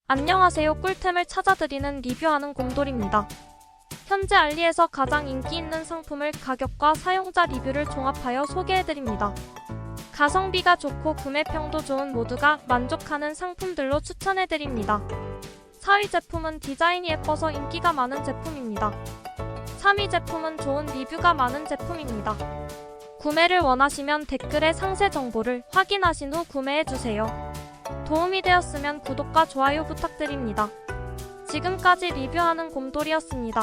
안녕하세요. 꿀템을 찾아드리는 리뷰하는 곰돌이입니다. 현재 알리에서 가장 인기 있는 상품을 가격과 사용자 리뷰를 종합하여 소개해드립니다. 가성비가 좋고 구매평도 좋은 모두가 만족하는 상품들로 추천해드립니다. 4위 제품은 디자인이 예뻐서 인기가 많은 제품입니다. 3위 제품은 좋은 리뷰가 많은 제품입니다. 구매를 원하시면 댓글에 상세 정보를 확인하신 후 구매해주세요. 도움이 되었으면 구독과 좋아요 부탁드립니다. 지금까지 리뷰하는 곰돌이였습니다.